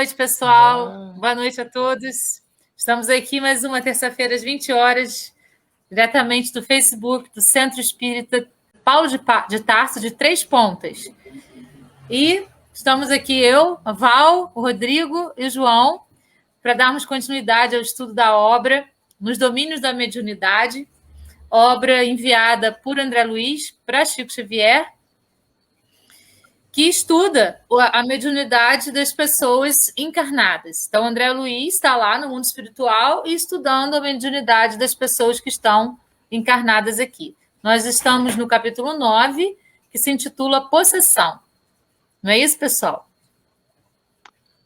noite, pessoal. Boa noite a todos. Estamos aqui mais uma terça-feira às 20 horas, diretamente do Facebook do Centro Espírita Paulo de Tarso, de Três Pontas. E estamos aqui eu, a Val, o Rodrigo e o João, para darmos continuidade ao estudo da obra Nos Domínios da Mediunidade, obra enviada por André Luiz para Chico Xavier, que estuda a mediunidade das pessoas encarnadas. Então, André Luiz está lá no mundo espiritual e estudando a mediunidade das pessoas que estão encarnadas aqui. Nós estamos no capítulo 9, que se intitula Possessão. Não é isso, pessoal?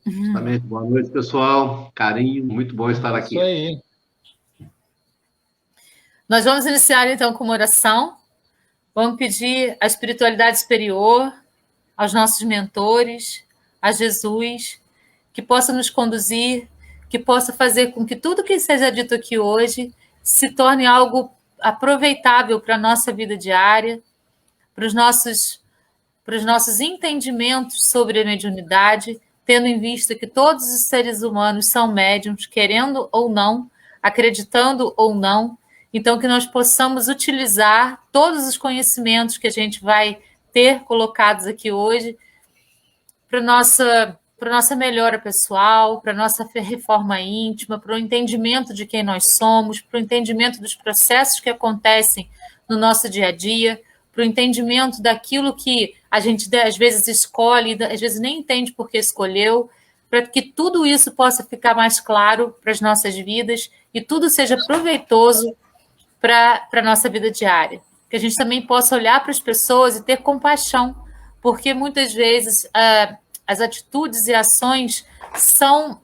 Exatamente. Boa noite, pessoal. Carinho, muito bom estar aqui. Isso aí. Nós vamos iniciar, então, com uma oração. Vamos pedir à espiritualidade superior, aos nossos mentores, a Jesus, que possa nos conduzir, que possa fazer com que tudo que seja dito aqui hoje se torne algo aproveitável para a nossa vida diária, para os nossos entendimentos sobre a mediunidade, tendo em vista que todos os seres humanos são médiums, querendo ou não, acreditando ou não. Então, que nós possamos utilizar todos os conhecimentos que a gente vai ter colocados aqui hoje para nossa melhora pessoal, para a nossa reforma íntima, para o entendimento de quem nós somos, para o entendimento dos processos que acontecem no nosso dia a dia, para o entendimento daquilo que a gente às vezes escolhe, às vezes nem entende por que escolheu, para que tudo isso possa ficar mais claro para as nossas vidas e tudo seja proveitoso para a nossa vida diária. Que a gente também possa olhar para as pessoas e ter compaixão, porque muitas vezes as atitudes e ações são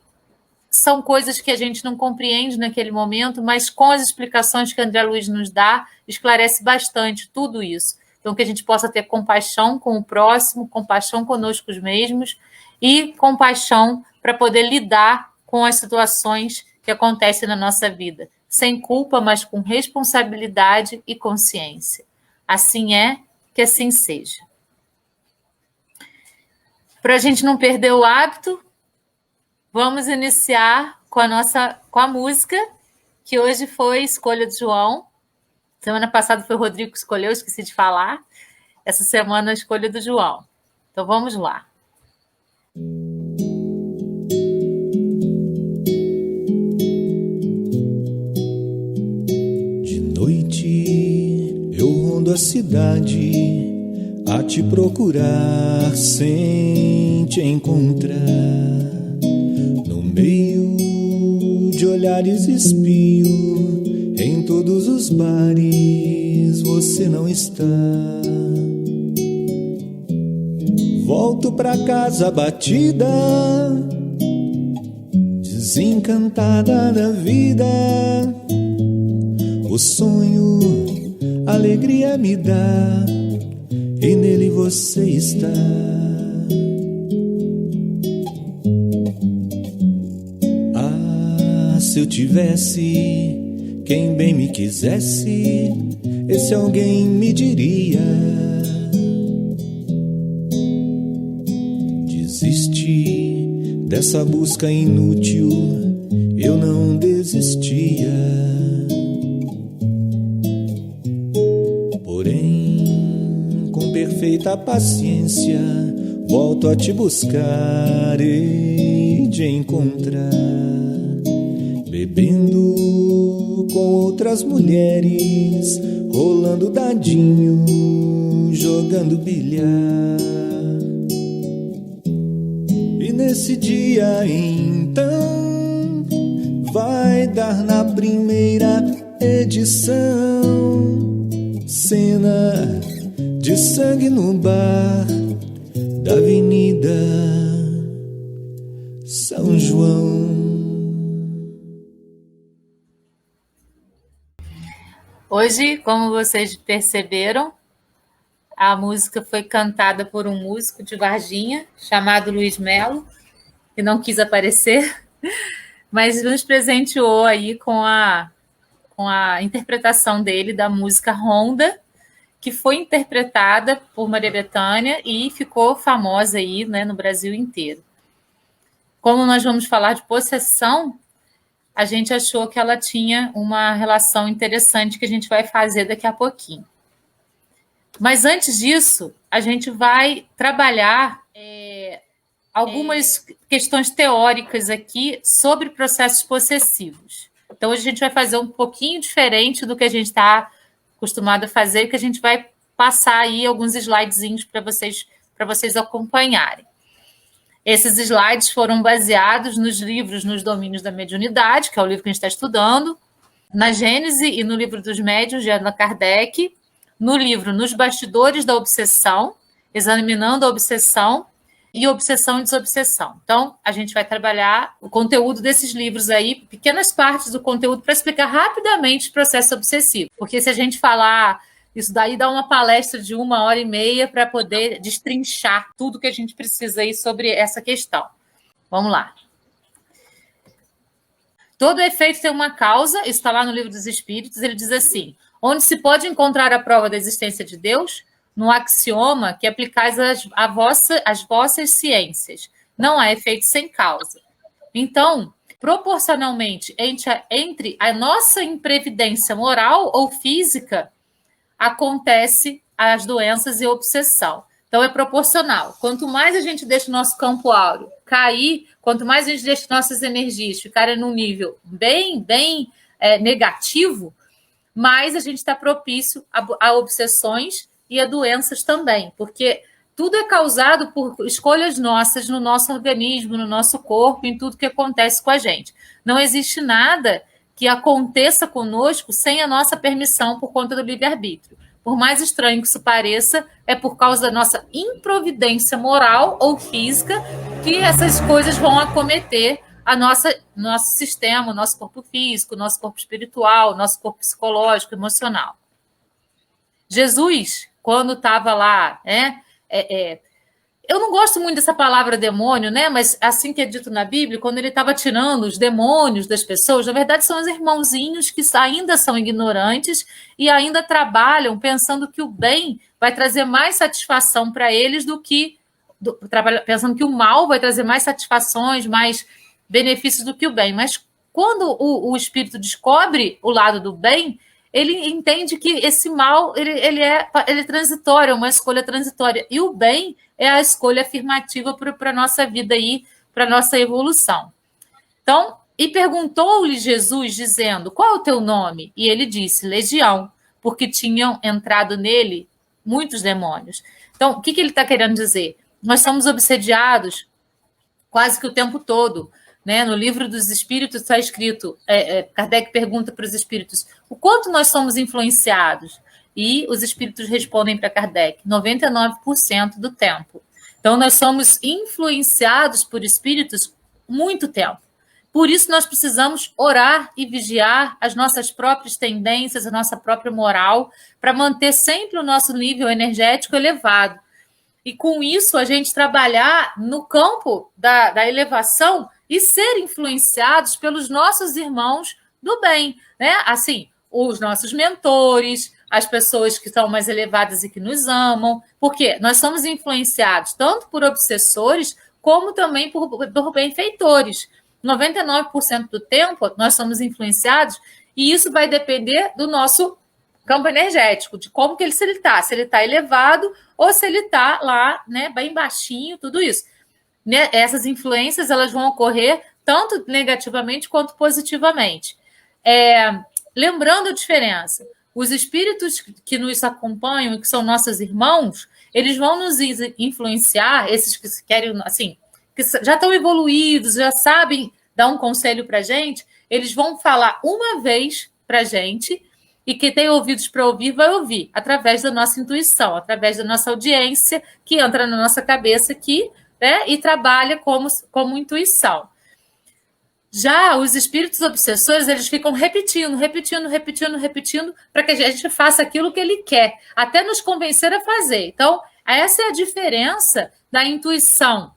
coisas que a gente não compreende naquele momento, mas com as explicações que André Luiz nos dá, esclarece bastante tudo isso. Então, que a gente possa ter compaixão com o próximo, compaixão conosco mesmos e compaixão para poder lidar com as situações que acontecem na nossa vida, sem culpa, mas com responsabilidade e consciência. Assim é, que assim seja. Para a gente não perder o hábito, vamos iniciar com a música, que hoje foi escolha do João. Semana passada foi o Rodrigo que escolheu, esqueci de falar. Essa semana a escolha do João. Então vamos lá. Eu rondo a cidade a te procurar sem te encontrar. No meio de olhares espio, em todos os bares você não está. Volto pra casa batida, desencantada da vida. O sonho, alegria me dá, e nele você está. Ah, se eu tivesse quem bem me quisesse, esse alguém me diria: desiste dessa busca inútil, eu não desistia. Perfeita paciência, volto a te buscar e te encontrar, bebendo com outras mulheres, rolando dadinho, jogando bilhar. E nesse dia então vai dar na primeira edição cena de sangue no bar da Avenida São João. Hoje, como vocês perceberam, a música foi cantada por um músico de Varginha chamado Luiz Melo, que não quis aparecer, mas nos presenteou aí com a interpretação dele da música Ronda, que foi interpretada por Maria Bethânia e ficou famosa aí, né, no Brasil inteiro. como nós vamos falar de possessão, a gente achou que ela tinha uma relação interessante que a gente vai fazer daqui a pouquinho. Mas antes disso, a gente vai trabalhar algumas questões teóricas aqui sobre processos possessivos. Então, hoje a gente vai fazer um pouquinho diferente do que a gente está acostumado a fazer, que a gente vai passar aí alguns slidezinhos para vocês acompanharem. Esses slides foram baseados nos livros Nos Domínios da Mediunidade, que é o livro que a gente está estudando, na Gênese e no Livro dos Médiuns, de Allan Kardec, no livro Nos Bastidores da Obsessão, Examinando a Obsessão, e Obsessão e Desobsessão. Então, a gente vai trabalhar o conteúdo desses livros aí, pequenas partes do conteúdo, para explicar rapidamente o processo obsessivo. Porque se a gente falar, isso daí dá uma palestra de 1h30 para poder destrinchar tudo que a gente precisa aí sobre essa questão. Vamos lá. Todo efeito tem uma causa, isso está lá no Livro dos Espíritos, ele diz assim: onde se pode encontrar a prova da existência de Deus? No axioma que aplicais às vossas ciências. Não há efeito sem causa. Então, proporcionalmente entre a nossa imprevidência moral ou física, acontece as doenças e obsessão. Então, é proporcional. Quanto mais a gente deixa o nosso campo áureo cair, quanto mais a gente deixa nossas energias ficarem num nível bem negativo, mais a gente está propício a obsessões e a doenças também, porque tudo é causado por escolhas nossas no nosso organismo, no nosso corpo, em tudo que acontece com a gente. Não existe nada que aconteça conosco sem a nossa permissão por conta do livre-arbítrio. Por mais estranho que isso pareça, é por causa da nossa improvidência moral ou física que essas coisas vão acometer nosso sistema, o nosso corpo físico, o nosso corpo espiritual, o nosso corpo psicológico, emocional. Jesus, quando estava lá, eu não gosto muito dessa palavra demônio, né? Mas assim que é dito na Bíblia, quando ele estava tirando os demônios das pessoas, na verdade são os irmãozinhos que ainda são ignorantes e ainda trabalham pensando que o bem vai trazer mais satisfação para eles pensando que o mal vai trazer mais satisfações, mais benefícios do que o bem. Mas quando o espírito descobre o lado do bem, ele entende que esse mal ele é transitório, é uma escolha transitória. E o bem é a escolha afirmativa para a nossa vida aí, para a nossa evolução. Então, e perguntou-lhe Jesus, dizendo: qual é o teu nome? E ele disse: Legião, porque tinham entrado nele muitos demônios. Então, o que ele está querendo dizer? Nós somos obsediados quase que o tempo todo. Né? No Livro dos Espíritos está escrito, Kardec pergunta para os espíritos, o quanto nós somos influenciados? E os espíritos respondem para Kardec, 99% do tempo. Então, nós somos influenciados por espíritos muito tempo. Por isso, nós precisamos orar e vigiar as nossas próprias tendências, a nossa própria moral, para manter sempre o nosso nível energético elevado. E, com isso, a gente trabalhar no campo da elevação e ser influenciados pelos nossos irmãos do bem, né? Assim, os nossos mentores, as pessoas que são mais elevadas e que nos amam, porque nós somos influenciados tanto por obsessores como também por benfeitores. 99% do tempo nós somos influenciados e isso vai depender do nosso campo energético, de como que se ele está elevado ou se ele está lá, né, bem baixinho, tudo isso. Essas influências elas vão ocorrer tanto negativamente quanto positivamente. Lembrando a diferença, os espíritos que nos acompanham e que são nossos irmãos, eles vão nos influenciar, esses que querem, assim, que já estão evoluídos, já sabem dar um conselho para a gente, eles vão falar uma vez para a gente e quem tem ouvidos para ouvir vai ouvir, através da nossa intuição, através da nossa audiência, que entra na nossa cabeça aqui, né, e trabalha como intuição. Já os espíritos obsessores, eles ficam repetindo, para que a gente faça aquilo que ele quer, até nos convencer a fazer. Então, essa é a diferença da intuição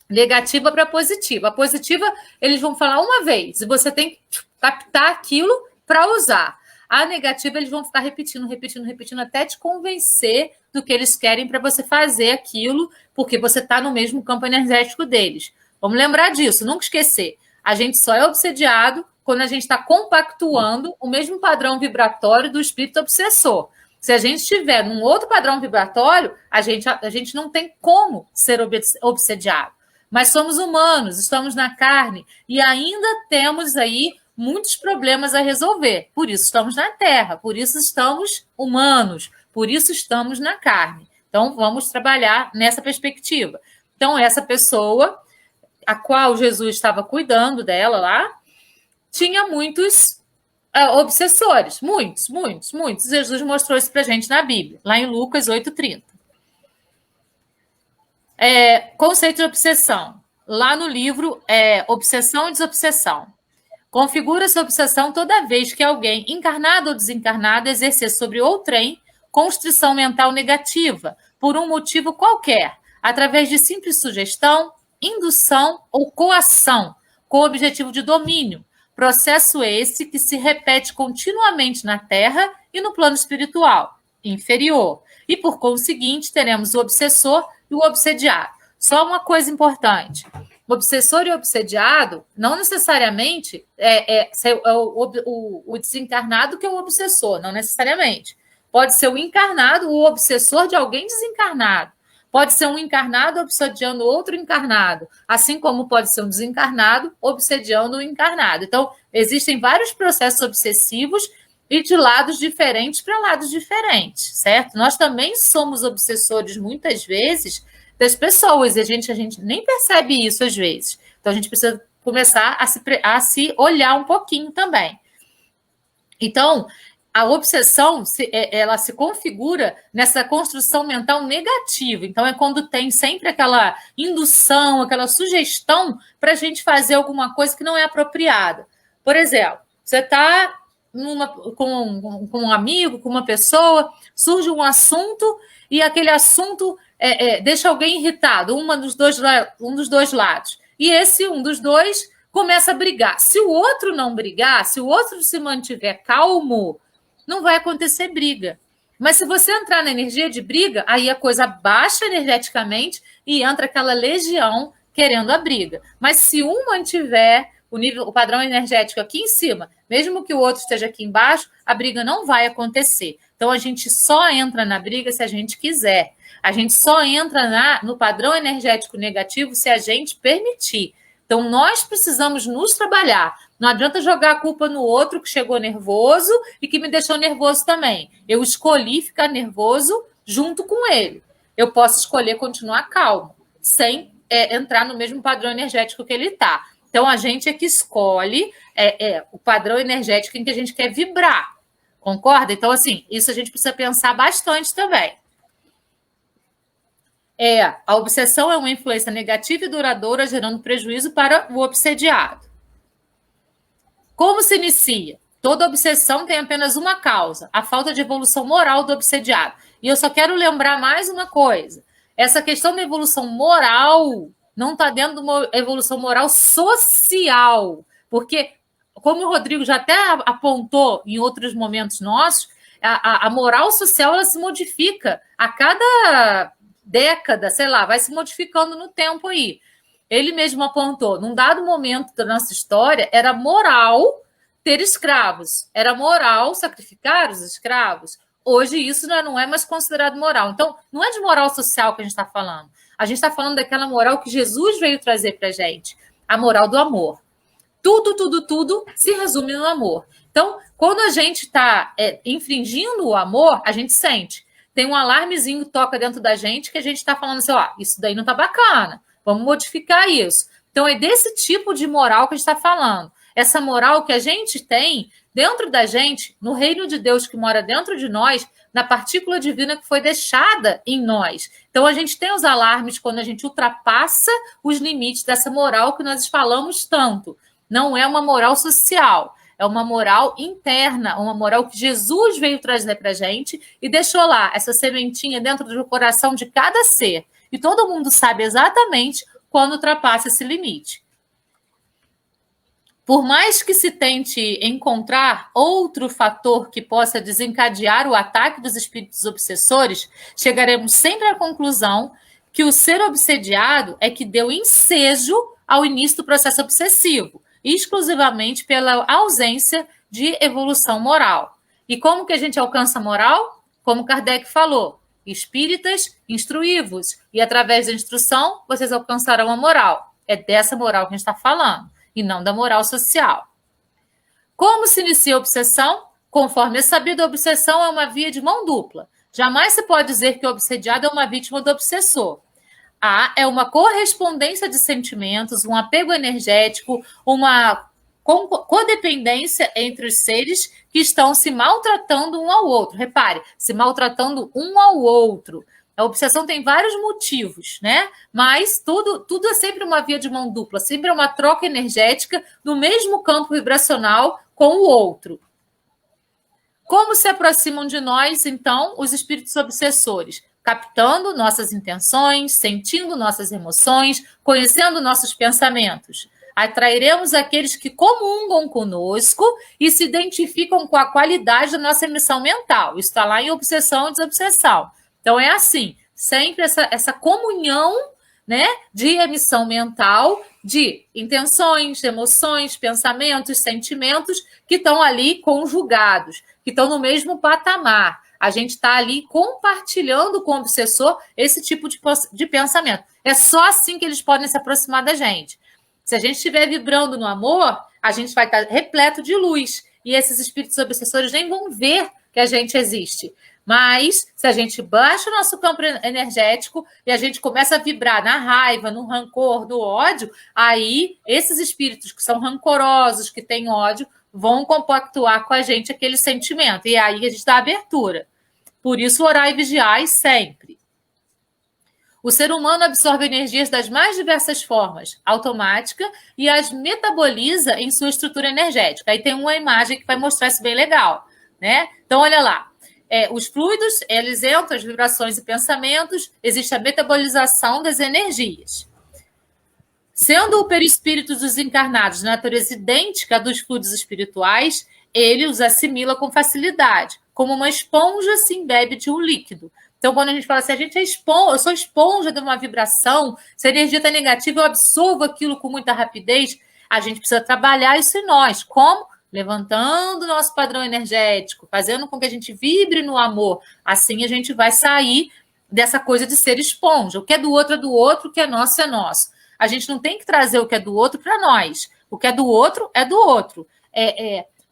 negativa para positiva. A positiva, eles vão falar uma vez, e você tem que captar aquilo para usar. A negativa, eles vão ficar repetindo, até te convencer do que eles querem para você fazer aquilo, porque você está no mesmo campo energético deles. Vamos lembrar disso, nunca esquecer. A gente só é obsediado quando a gente está compactuando o mesmo padrão vibratório do espírito obsessor. Se a gente estiver num outro padrão vibratório, a gente não tem como ser obsediado. Mas somos humanos, estamos na carne e ainda temos aí muitos problemas a resolver. Por isso estamos na Terra, por isso estamos humanos, por isso estamos na carne. Então, vamos trabalhar nessa perspectiva. Então, essa pessoa, a qual Jesus estava cuidando dela lá, tinha muitos obsessores, muitos. Jesus mostrou isso para a gente na Bíblia, lá em Lucas 8:30. Conceito de obsessão. Lá no livro, Obsessão e Desobsessão. Configura-se a obsessão toda vez que alguém, encarnado ou desencarnado, exercer sobre outrem constrição mental negativa, por um motivo qualquer, através de simples sugestão, indução ou coação, com o objetivo de domínio. Processo esse que se repete continuamente na Terra e no plano espiritual inferior. E, por conseguinte, teremos o obsessor e o obsediado. Só uma coisa importante. O obsessor e o obsediado, não necessariamente o desencarnado que é o obsessor, não necessariamente. Pode ser o encarnado, o obsessor de alguém desencarnado. Pode ser um encarnado obsediando outro encarnado, assim como pode ser um desencarnado obsediando o encarnado. Então, existem vários processos obsessivos e de lados diferentes para lados diferentes, certo? Nós também somos obsessores, muitas vezes, das pessoas, e a gente nem percebe isso às vezes. Então, a gente precisa começar a se olhar um pouquinho também. Então, a obsessão, ela se configura nessa construção mental negativa. Então, é quando tem sempre aquela indução, aquela sugestão para a gente fazer alguma coisa que não é apropriada. Por exemplo, você está com um amigo, com uma pessoa, surge um assunto e aquele assunto deixa alguém irritado, um dos dois lados. E um dos dois começa a brigar. Se o outro não brigar, se o outro se mantiver calmo, não vai acontecer briga. Mas se você entrar na energia de briga, aí a coisa baixa energeticamente e entra aquela legião querendo a briga. Mas se um mantiver o padrão energético aqui em cima, mesmo que o outro esteja aqui embaixo, a briga não vai acontecer. Então, a gente só entra na briga se a gente quiser. A gente só entra no padrão energético negativo se a gente permitir. Então, nós precisamos nos trabalhar. Não adianta jogar a culpa no outro que chegou nervoso e que me deixou nervoso também. Eu escolhi ficar nervoso junto com ele. Eu posso escolher continuar calmo, sem entrar no mesmo padrão energético que ele está. Então, a gente é que escolhe o padrão energético em que a gente quer vibrar. Concorda? Então, assim, isso a gente precisa pensar bastante também. A obsessão é uma influência negativa e duradoura, gerando prejuízo para o obsediado. Como se inicia? Toda obsessão tem apenas uma causa, a falta de evolução moral do obsediado. E eu só quero lembrar mais uma coisa. Essa questão da evolução moral não está dentro de uma evolução moral social. Porque, como o Rodrigo já até apontou em outros momentos nossos, a moral social ela se modifica a cada década, sei lá, vai se modificando no tempo aí. Ele mesmo apontou, num dado momento da nossa história, era moral ter escravos, era moral sacrificar os escravos. Hoje isso não é mais considerado moral. Então, não é de moral social que a gente está falando. A gente está falando daquela moral que Jesus veio trazer para a gente, a moral do amor. Tudo se resume no amor. Então, quando a gente está infringindo o amor, a gente sente. Tem um alarmezinho que toca dentro da gente que a gente está falando assim, isso daí não está bacana, vamos modificar isso. Então, é desse tipo de moral que a gente está falando. Essa moral que a gente tem dentro da gente, no reino de Deus que mora dentro de nós, na partícula divina que foi deixada em nós. Então, a gente tem os alarmes quando a gente ultrapassa os limites dessa moral que nós falamos tanto. Não é uma moral social. É uma moral interna, uma moral que Jesus veio trazer para a gente e deixou lá essa sementinha dentro do coração de cada ser. E todo mundo sabe exatamente quando ultrapassa esse limite. Por mais que se tente encontrar outro fator que possa desencadear o ataque dos espíritos obsessores, chegaremos sempre à conclusão que o ser obsediado é que deu ensejo ao início do processo obsessivo, exclusivamente pela ausência de evolução moral. E como que a gente alcança a moral? Como Kardec falou, espíritas, instruí-vos, e através da instrução vocês alcançarão a moral. É dessa moral que a gente está falando, e não da moral social. Como se inicia a obsessão? Conforme é sabido, a obsessão é uma via de mão dupla. Jamais se pode dizer que o obsediado é uma vítima do obsessor. É uma correspondência de sentimentos, um apego energético, uma codependência entre os seres que estão se maltratando um ao outro. Repare, se maltratando um ao outro. A obsessão tem vários motivos, né? Mas tudo é sempre uma via de mão dupla, sempre é uma troca energética no mesmo campo vibracional com o outro. Como se aproximam de nós, então, os espíritos obsessores? Captando nossas intenções, sentindo nossas emoções, conhecendo nossos pensamentos. Atrairemos aqueles que comungam conosco e se identificam com a qualidade da nossa emissão mental. Isso está lá em obsessão e desobsessão. Então, é assim, sempre essa comunhão, né, de emissão mental, de intenções, emoções, pensamentos, sentimentos que estão ali conjugados, que estão no mesmo patamar. A gente está ali compartilhando com o obsessor esse tipo de pensamento. É só assim que eles podem se aproximar da gente. Se a gente estiver vibrando no amor, a gente vai estar repleto de luz. E esses espíritos obsessores nem vão ver que a gente existe. Mas, se a gente baixa o nosso campo energético e a gente começa a vibrar na raiva, no rancor, no ódio, aí esses espíritos que são rancorosos, que têm ódio, vão compactuar com a gente aquele sentimento. E aí a gente dá abertura. Por isso, orar e vigiar sempre. O ser humano absorve energias das mais diversas formas, automática, e as metaboliza em sua estrutura energética. Aí tem uma imagem que vai mostrar isso bem legal, né? Então, olha lá. Os fluidos, eles entram, as vibrações e pensamentos, existe a metabolização das energias. Sendo o perispírito dos encarnados de natureza idêntica à dos fluidos espirituais, ele os assimila com facilidade, como uma esponja se embebe de um líquido. Então, quando a gente fala assim, a gente é esponja, eu sou esponja de uma vibração, se a energia está negativa, eu absorvo aquilo com muita rapidez, a gente precisa trabalhar isso em nós. Como? Levantando o nosso padrão energético, fazendo com que a gente vibre no amor. Assim a gente vai sair dessa coisa de ser esponja. O que é do outro, o que é nosso, é nosso. A gente não tem que trazer o que é do outro para nós. O que é do outro, é do outro.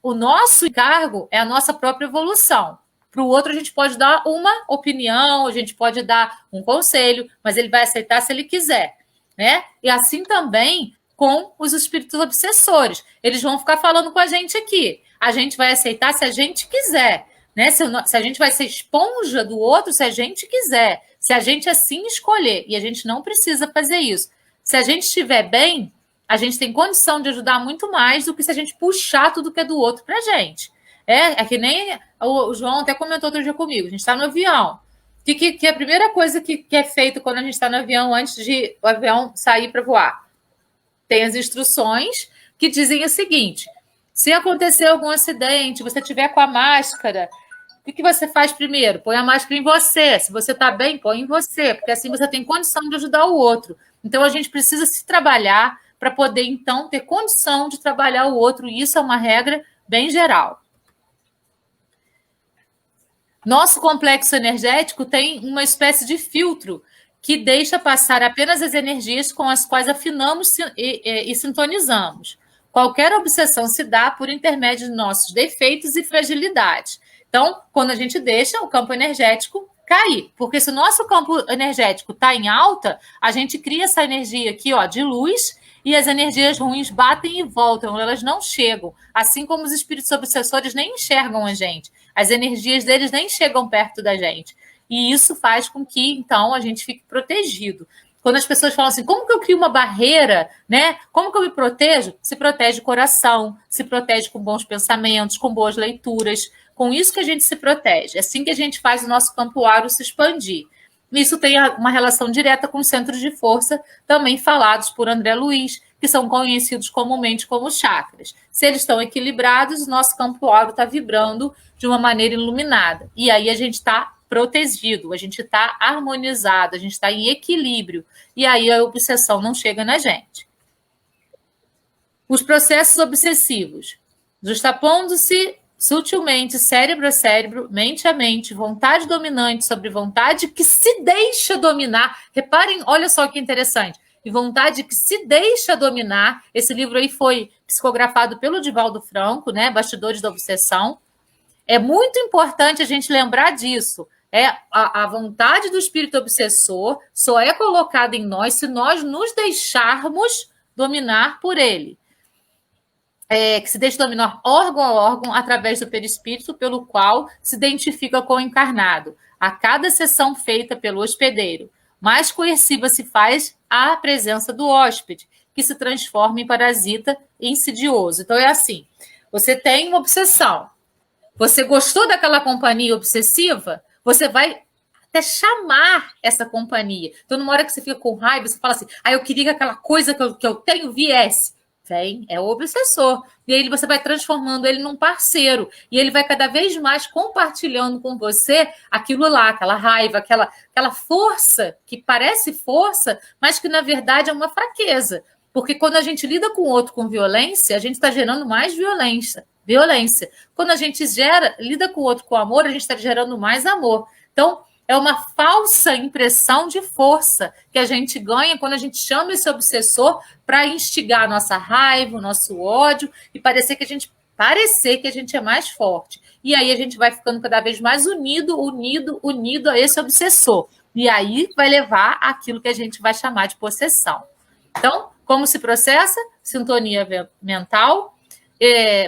O nosso encargo é a nossa própria evolução. Para o outro, a gente pode dar uma opinião, a gente pode dar um conselho, mas ele vai aceitar se ele quiser, né? E assim também com os espíritos obsessores. Eles vão ficar falando com a gente aqui. A gente vai aceitar se a gente quiser, né? Se a gente vai ser esponja do outro, se a gente quiser. Se a gente assim escolher. E a gente não precisa fazer isso. Se a gente estiver bem, a gente tem condição de ajudar muito mais do que se a gente puxar tudo que é do outro para a gente. É que nem o João até comentou outro dia comigo. A gente está no avião. Que a primeira coisa que é feita quando a gente está no avião, antes de o avião sair para voar? Tem as instruções que dizem o seguinte: se acontecer algum acidente, você tiver com a máscara, o que você faz primeiro? Põe a máscara em você. Se você está bem, põe em você, porque assim você tem condição de ajudar o outro. Então, a gente precisa se trabalhar para poder, então, ter condição de trabalhar o outro. E isso é uma regra bem geral. Nosso complexo energético tem uma espécie de filtro que deixa passar apenas as energias com as quais afinamos e sintonizamos. Qualquer obsessão se dá por intermédio de nossos defeitos e fragilidades. Então, quando a gente deixa o campo energético cair, porque se o nosso campo energético está em alta, a gente cria essa energia aqui, ó, de luz, e as energias ruins batem e voltam, elas não chegam. Assim como os espíritos obsessores nem enxergam a gente. As energias deles nem chegam perto da gente. E isso faz com que, então, a gente fique protegido. Quando as pessoas falam assim, como que eu crio uma barreira, né? Como que eu me protejo? Se protege o coração, se protege com bons pensamentos, com boas leituras. Com isso que a gente se protege. É assim que a gente faz o nosso campo áureo se expandir. Isso tem uma relação direta com os centros de força, também falados por André Luiz, que são conhecidos comumente como chakras. Se eles estão equilibrados, o nosso campo áureo está vibrando de uma maneira iluminada. E aí a gente está protegido, a gente está harmonizado, a gente está em equilíbrio. E aí a obsessão não chega na gente. Os processos obsessivos, justapondo-se sutilmente cérebro a cérebro, mente a mente, vontade dominante sobre vontade que se deixa dominar. Reparem, olha só que interessante. E vontade que se deixa dominar. Esse livro aí foi psicografado pelo Divaldo Franco, né? Bastidores da Obsessão. É muito importante a gente lembrar disso. A vontade do espírito obsessor só é colocada em nós se nós nos deixarmos dominar por ele. Que se deixa dominar órgão a órgão através do perispírito, pelo qual se identifica com o encarnado. A cada sessão feita pelo hospedeiro, mais coerciva se faz a presença do hóspede, que se transforma em parasita insidioso. Então, é assim, você tem uma obsessão, você gostou daquela companhia obsessiva, você vai até chamar essa companhia. Então, numa hora que você fica com raiva, você fala assim, eu queria que aquela coisa que eu tenho viesse. Vem, é o obsessor. E aí você vai transformando ele num parceiro. E ele vai cada vez mais compartilhando com você aquilo lá, aquela raiva, aquela força que parece força, mas que na verdade é uma fraqueza. Porque quando a gente lida com o outro com violência, a gente está gerando mais violência. Quando a gente lida com o outro com amor, a gente está gerando mais amor. Então, é uma falsa impressão de força que a gente ganha quando a gente chama esse obsessor para instigar a nossa raiva, o nosso ódio e parecer que a gente é mais forte. E aí a gente vai ficando cada vez mais unido a esse obsessor. E aí vai levar àquilo que a gente vai chamar de possessão. Então, como se processa? Sintonia mental,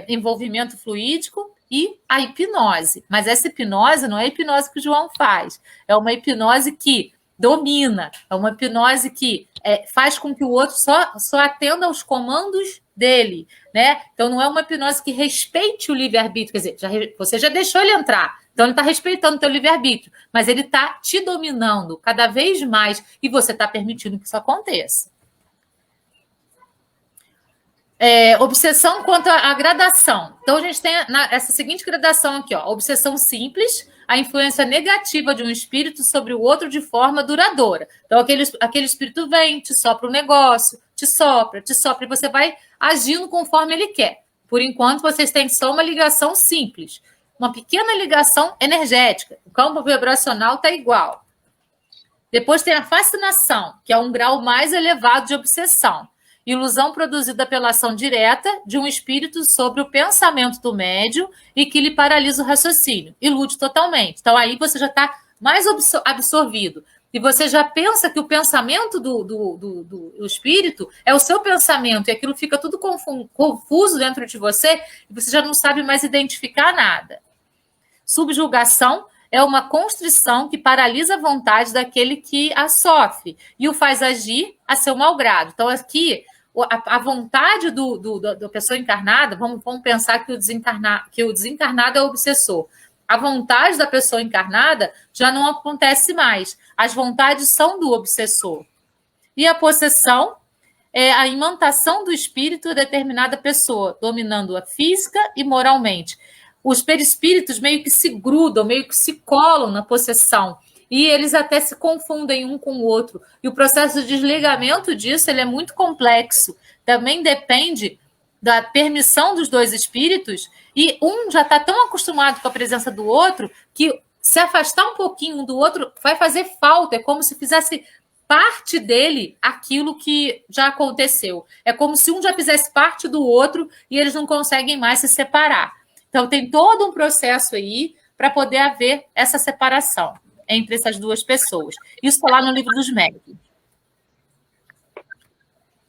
envolvimento fluídico, e a hipnose. Mas essa hipnose não é a hipnose que o João faz. É uma hipnose que domina. É uma hipnose que faz com que o outro só atenda aos comandos dele. Né? Então, não é uma hipnose que respeite o livre-arbítrio. Quer dizer, você já deixou ele entrar. Então, ele está respeitando o teu livre-arbítrio. Mas ele está te dominando cada vez mais. E você está permitindo que isso aconteça. Obsessão quanto à gradação. Então, a gente tem essa seguinte gradação aqui, ó. Obsessão simples, a influência negativa de um espírito sobre o outro de forma duradoura. Então, aquele espírito vem, te sopra o negócio, te sopra, e você vai agindo conforme ele quer. Por enquanto, vocês têm só uma ligação simples, uma pequena ligação energética. O campo vibracional está igual. Depois tem a fascinação, que é um grau mais elevado de obsessão. Ilusão produzida pela ação direta de um espírito sobre o pensamento do médium e que lhe paralisa o raciocínio, ilude totalmente. Então, aí você já está mais absorvido. E você já pensa que o pensamento do espírito é o seu pensamento, e aquilo fica tudo confuso dentro de você, e você já não sabe mais identificar nada. Subjugação é uma constrição que paralisa a vontade daquele que a sofre e o faz agir a seu malgrado. Então, aqui, a vontade da pessoa encarnada, vamos pensar que o desencarnado é o obsessor. A vontade da pessoa encarnada já não acontece mais. As vontades são do obsessor. E a possessão é a imantação do espírito de determinada pessoa, dominando-a física e moralmente. Os perispíritos meio que se grudam, meio que se colam na possessão. E eles até se confundem um com o outro. E o processo de desligamento disso ele é muito complexo. Também depende da permissão dos dois espíritos. E um já está tão acostumado com a presença do outro que se afastar um pouquinho um do outro vai fazer falta. É como se fizesse parte dele aquilo que já aconteceu. É como se um já fizesse parte do outro e eles não conseguem mais se separar. Então, tem todo um processo aí para poder haver essa separação entre essas duas pessoas. Isso está lá no Livro dos Médiuns.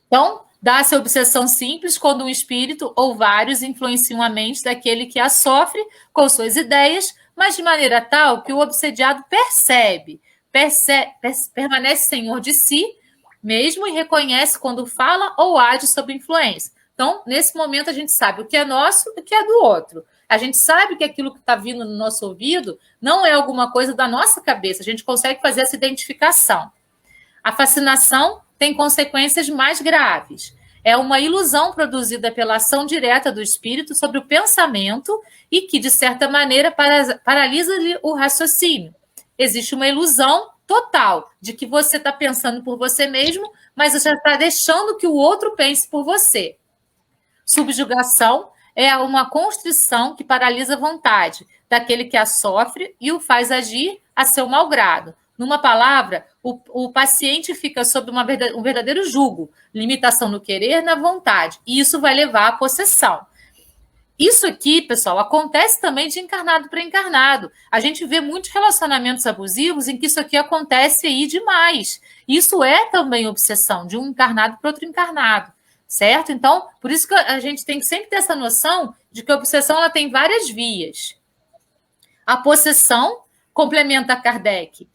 Então, dá-se a obsessão simples quando um espírito ou vários influenciam a mente daquele que a sofre com suas ideias, mas de maneira tal que o obsediado permanece senhor de si mesmo e reconhece quando fala ou age sob influência. Então, nesse momento, a gente sabe o que é nosso e o que é do outro. A gente sabe que aquilo que está vindo no nosso ouvido não é alguma coisa da nossa cabeça. A gente consegue fazer essa identificação. A fascinação tem consequências mais graves. É uma ilusão produzida pela ação direta do espírito sobre o pensamento e que, de certa maneira, paralisa-lhe o raciocínio. Existe uma ilusão total de que você está pensando por você mesmo, mas você está deixando que o outro pense por você. Subjugação é uma constrição que paralisa a vontade daquele que a sofre e o faz agir a seu malgrado. Numa palavra, o paciente fica sob um verdadeiro jugo, limitação no querer, na vontade, e isso vai levar à possessão. Isso aqui, pessoal, acontece também de encarnado para encarnado. A gente vê muitos relacionamentos abusivos em que isso aqui acontece aí demais. Isso é também obsessão de um encarnado para outro encarnado, certo? Então, por isso que a gente tem que sempre ter essa noção de que a obsessão ela tem várias vias. A possessão complementa Kardec,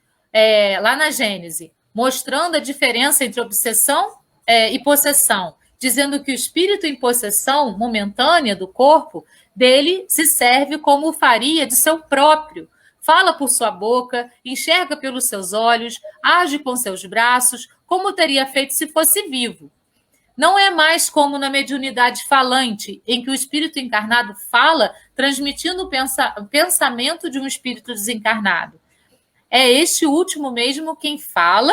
lá na Gênese, mostrando a diferença entre obsessão e possessão, dizendo que o espírito em possessão momentânea do corpo dele se serve como faria de seu próprio. Fala por sua boca, enxerga pelos seus olhos, age com seus braços, como teria feito se fosse vivo. Não é mais como na mediunidade falante, em que o espírito encarnado fala, transmitindo o pensamento de um espírito desencarnado. É este último mesmo quem fala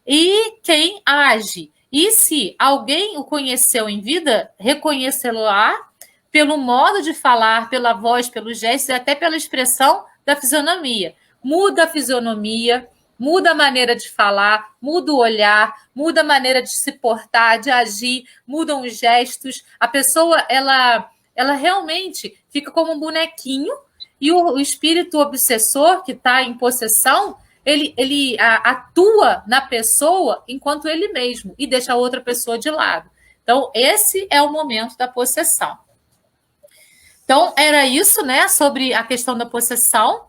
e quem age. E se alguém o conheceu em vida, reconhecê-lo-á pelo modo de falar, pela voz, pelos gestos e até pela expressão da fisionomia. Muda a fisionomia, muda a maneira de falar, muda o olhar, muda a maneira de se portar, de agir, mudam os gestos. A pessoa, ela realmente fica como um bonequinho e o espírito obsessor que está em possessão, ele atua na pessoa enquanto ele mesmo e deixa a outra pessoa de lado. Então, esse é o momento da possessão. Então, era isso, né, sobre a questão da possessão.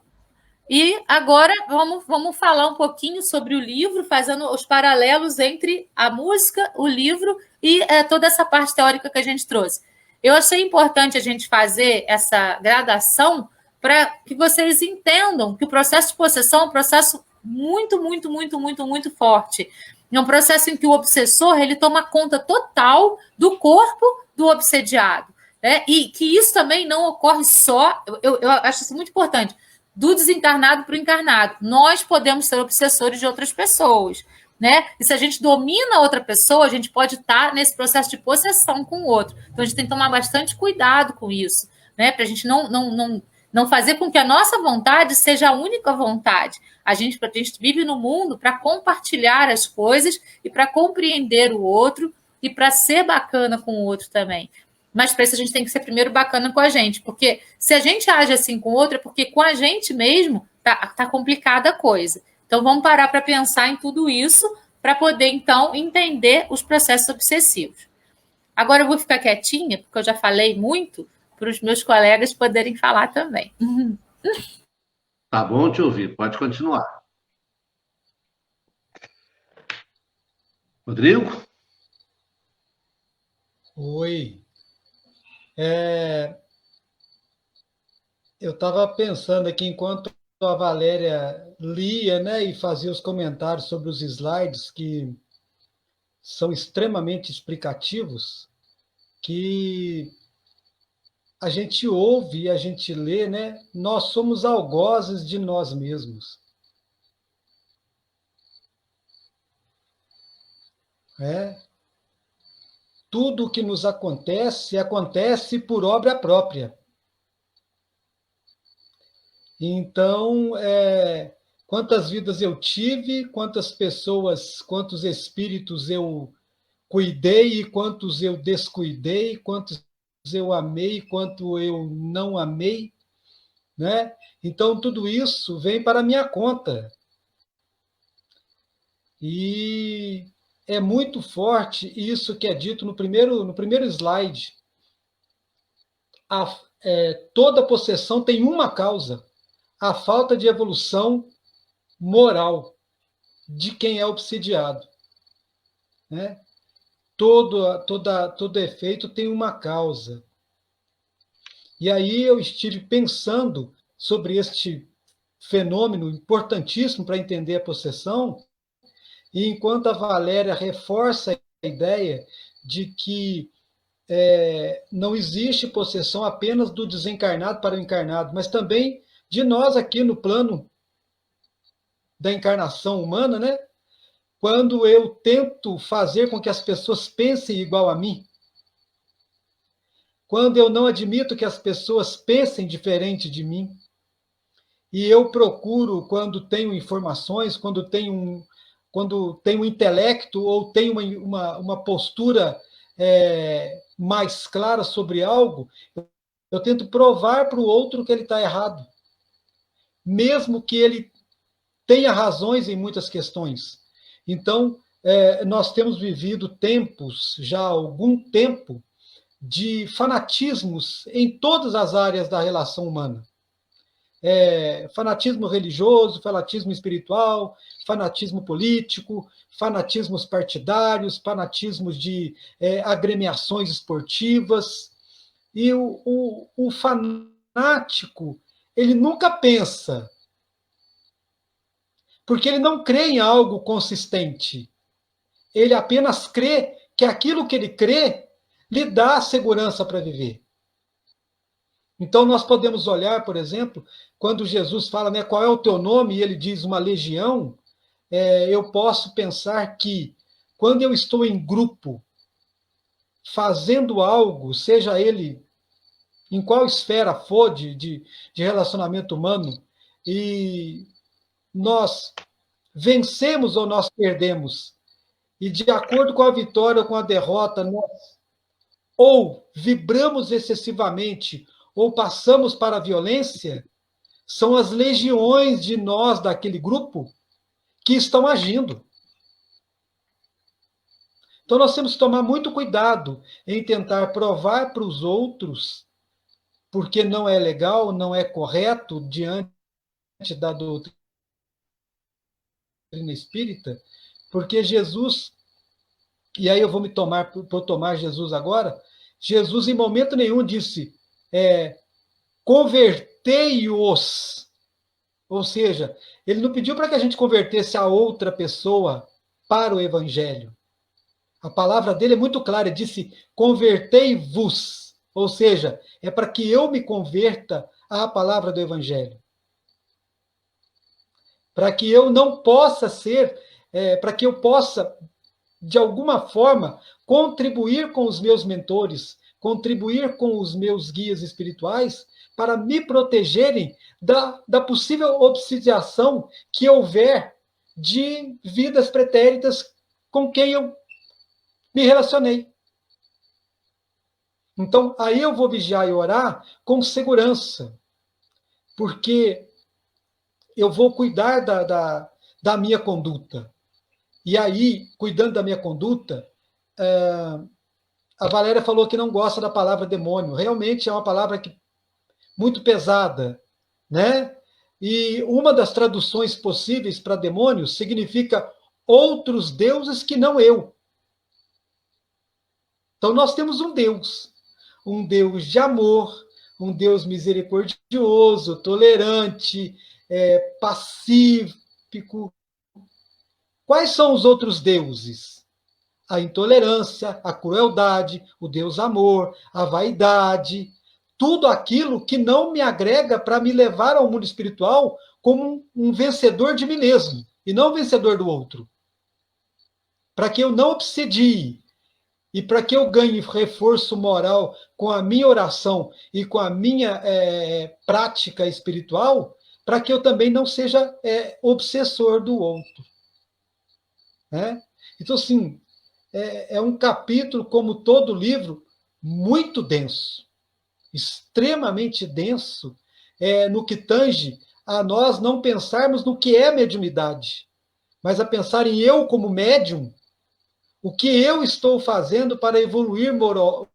E agora vamos falar um pouquinho sobre o livro, fazendo os paralelos entre a música, o livro e toda essa parte teórica que a gente trouxe. Eu achei importante a gente fazer essa gradação para que vocês entendam que o processo de possessão é um processo muito, muito, muito, muito, muito forte. É um processo em que o obsessor ele toma conta total do corpo do obsediado, né? E que isso também não ocorre só, eu acho isso muito importante, do desencarnado para o encarnado. Nós podemos ser obsessores de outras pessoas, né? E se a gente domina outra pessoa, a gente pode estar nesse processo de possessão com o outro. Então, a gente tem que tomar bastante cuidado com isso, né? Para a gente não fazer com que a nossa vontade seja a única vontade. A gente vive no mundo para compartilhar as coisas e para compreender o outro e para ser bacana com o outro também. Mas para isso a gente tem que ser primeiro bacana com a gente, porque se a gente age assim com o outro, é porque com a gente mesmo tá complicada a coisa. Então vamos parar para pensar em tudo isso para poder, então, entender os processos obsessivos. Agora eu vou ficar quietinha, porque eu já falei muito, para os meus colegas poderem falar também. Tá bom te ouvir, pode continuar. Rodrigo? Oi. Eu estava pensando aqui, enquanto a Valéria lia, né, e fazia os comentários sobre os slides, que são extremamente explicativos, que a gente ouve e a gente lê, né, nós somos algozes de nós mesmos. Tudo o que nos acontece, acontece por obra própria. Então, quantas vidas eu tive, quantas pessoas, quantos espíritos eu cuidei e quantos eu descuidei, quantos eu amei, quanto eu não amei, né? Então, tudo isso vem para a minha conta. E é muito forte isso que é dito no primeiro slide. Toda possessão tem uma causa: a falta de evolução moral de quem é obsidiado, né? Todo efeito tem uma causa. E aí eu estive pensando sobre este fenômeno importantíssimo para entender a possessão, e enquanto a Valéria reforça a ideia de que não existe possessão apenas do desencarnado para o encarnado, mas também de nós aqui no plano da encarnação humana, né? Quando eu tento fazer com que as pessoas pensem igual a mim, quando eu não admito que as pessoas pensem diferente de mim, e eu procuro, quando tenho informações, quando tenho intelecto ou tenho uma postura mais clara sobre algo, eu tento provar para o outro que ele está errado, mesmo que ele tenha razões em muitas questões. Então, nós temos vivido tempos, já há algum tempo, de fanatismos em todas as áreas da relação humana. Fanatismo religioso, fanatismo espiritual, fanatismo político, fanatismos partidários, fanatismos de agremiações esportivas. E o fanático, ele nunca pensa, porque ele não crê em algo consistente. Ele apenas crê que aquilo que ele crê lhe dá segurança para viver. Então, nós podemos olhar, por exemplo, quando Jesus fala, né, qual é o teu nome, e ele diz uma legião, eu posso pensar que, quando eu estou em grupo, fazendo algo, seja ele em qual esfera for de relacionamento humano, e nós vencemos ou nós perdemos, e de acordo com a vitória ou com a derrota, nós ou vibramos excessivamente, ou passamos para a violência, são as legiões de nós daquele grupo que estão agindo. Então nós temos que tomar muito cuidado em tentar provar para os outros, porque não é legal, não é correto diante da doutrina espírita, porque Jesus, e aí eu vou tomar Jesus agora, Jesus em momento nenhum disse, convertei-os, ou seja, ele não pediu para que a gente convertesse a outra pessoa para o evangelho. A palavra dele é muito clara, ele disse, convertei-vos, ou seja, é para que eu me converta à palavra do evangelho. Para que eu não possa para que eu possa, de alguma forma, contribuir com os meus mentores, contribuir com os meus guias espirituais, para me protegerem da possível obsidiação que houver de vidas pretéritas com quem eu me relacionei. Então, aí eu vou vigiar e orar com segurança, porque eu vou cuidar da minha conduta. E aí, cuidando da minha conduta, a Valéria falou que não gosta da palavra demônio. Realmente é uma palavra muito pesada, né? E uma das traduções possíveis para demônio significa outros deuses que não eu. Então nós temos um Deus de amor, um Deus misericordioso, tolerante, pacífico. Quais são os outros deuses? A intolerância, a crueldade, o Deus amor, a vaidade, tudo aquilo que não me agrega para me levar ao mundo espiritual como um vencedor de mim mesmo, e não um vencedor do outro. Para que eu não obsedie, e para que eu ganhe reforço moral com a minha oração e com a minha prática espiritual, para que eu também não seja obsessor do outro. Né? Então, assim, é um capítulo, como todo livro, muito denso, extremamente denso, no que tange a nós não pensarmos no que é mediunidade, mas a pensar em eu como médium, o que eu estou fazendo para evoluir